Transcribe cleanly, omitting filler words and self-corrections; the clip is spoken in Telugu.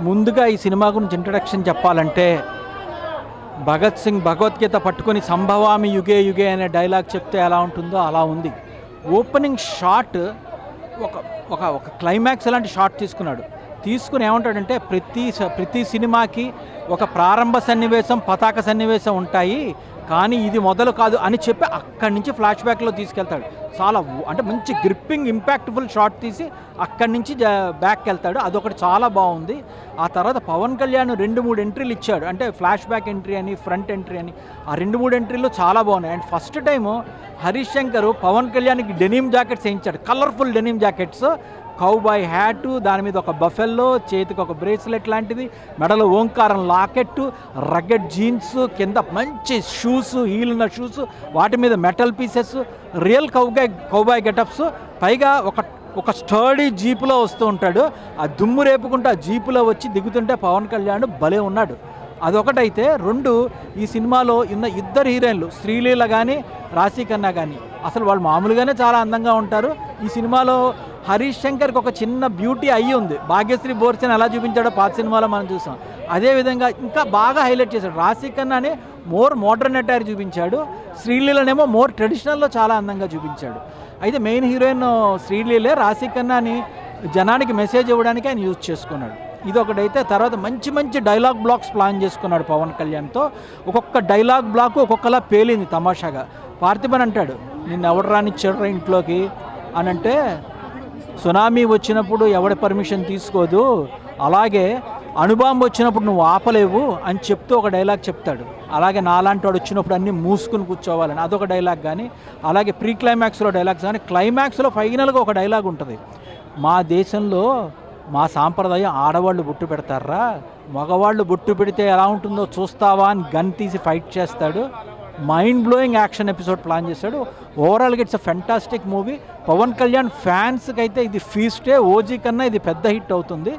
ముందుగా ఈ సినిమా గురించి ఇంట్రడక్షన్ చెప్పాలంటే భగత్ సింగ్ భగవద్గీత పట్టుకొని సంభవామి యుగే యుగే అనే డైలాగ్ చెప్తే ఎలా ఉంటుందో అలా ఉంది. ఓపెనింగ్ షాట్ ఒక ఒక ఒక క్లైమాక్స్ లాంటి షాట్ తీసుకుని ఏమంటాడంటే ప్రతి సినిమాకి ఒక ప్రారంభ సన్నివేశం పతాక సన్నివేశం ఉంటాయి, కానీ ఇది మొదలు కాదు అని చెప్పి అక్కడి నుంచి ఫ్లాష్ బ్యాక్లో తీసుకెళ్తాడు. చాలా అంటే మంచి గ్రిప్పింగ్ ఇంపాక్ట్ఫుల్ షాట్ తీసి అక్కడి నుంచి బ్యాక్కి వెళ్తాడు. అదొకటి చాలా బాగుంది. ఆ తర్వాత పవన్ కళ్యాణ్ 2-3 ఎంట్రీలు ఇచ్చాడు, అంటే ఫ్లాష్ బ్యాక్ ఎంట్రీ అని ఫ్రంట్ ఎంట్రీ అని. ఆ 2-3 ఎంట్రీలు చాలా బాగున్నాయి. And first time Harish Shankar Pawan కళ్యాణ్కి డెనిమ్ జాకెట్స్ వేయించాడు, colourful denim jackets, cowboy hat, దాని మీద ఒక బఫెల్లో, చేతికి ఒక బ్రేస్లెట్ లాంటిది, మెడలో ఓంకారం లాకెట్టు, రగ్గెడ్ జీన్స్, కింద మంచి షూస్, హీల్ ఉన్న షూస్, వాటి మీద metal pieces, real cowboy getups. పైగా ఒక స్టర్డీ జీపులో వస్తూ ఉంటాడు. ఆ దుమ్ము రేపుకుంటూ ఆ జీపులో వచ్చి దిగుతుంటే పవన్ కళ్యాణ్ భలే ఉన్నాడు. అదొకటైతే. 2, ఈ సినిమాలో ఉన్న ఇద్దరు హీరోయిన్లు శ్రీలీల కానీ రాశి ఖన్నా కానీ అసలు వాళ్ళు మామూలుగానే చాలా అందంగా ఉంటారు. ఈ సినిమాలో హరీష్ శంకర్కి ఒక చిన్న బ్యూటీ అయ్యి ఉంది. భాగ్యశ్రీ బోర్చన్ ఎలా చూపించాడో పాత సినిమాలో మనం చూసాం. అదేవిధంగా ఇంకా బాగా హైలైట్ చేశాడు. రాశి ఖన్నానే మోర్ మోడర్న్ అటైర్ చూపించాడు, శ్రీలీలనేమో మోర్ ట్రెడిషనల్లో చాలా అందంగా చూపించాడు. అయితే మెయిన్ హీరోయిన్ శ్రీలీలే. రాశి ఖన్నాని జనానికి మెసేజ్ ఇవ్వడానికి ఆయన యూజ్ చేసుకున్నాడు. ఇదొకటైతే. తర్వాత మంచి డైలాగ్ బ్లాక్స్ ప్లాన్ చేసుకున్నాడు పవన్ కళ్యాణ్తో. ఒక్కొక్క డైలాగ్ బ్లాక్ ఒక్కొక్కలా పేలింది తమాషాగా. పార్థిబన్ అంటాడు, నిన్ను ఎవడు రానిచ్చాడు ఇంట్లోకి అని అంటే, సునామీ వచ్చినప్పుడు ఎవడి పర్మిషన్ తీసుకోదు, అలాగే అణుబాంబు వచ్చినప్పుడు నువ్వు ఆపలేవు అని చెప్తూ ఒక డైలాగ్ చెప్తాడు. అలాగే నాలాంటి వాడు వచ్చినప్పుడు అన్నీ మూసుకుని కూర్చోవాలని అదొక డైలాగ్ కానీ, అలాగే ప్రీ క్లైమాక్స్లో డైలాగ్స్ కానీ, క్లైమాక్స్లో ఫైనల్గా ఒక డైలాగ్ ఉంటుంది. మా దేశంలో మా సాంప్రదాయం ఆడవాళ్ళు బొట్టు పెడతారా, మగవాళ్ళు బొట్టు పెడితే ఎలా ఉంటుందో చూస్తావా అని గన్ తీసి ఫైట్ చేస్తాడు. Mind blowing action episode plan చేశాడు. ఓవరాల్గా it's a fantastic movie. Pawan Kalyan ఫ్యాన్స్కి అయితే ఇది ఫీస్టే. ఓజీ కన్నా ఇది పెద్ద హిట్ అవుతుంది.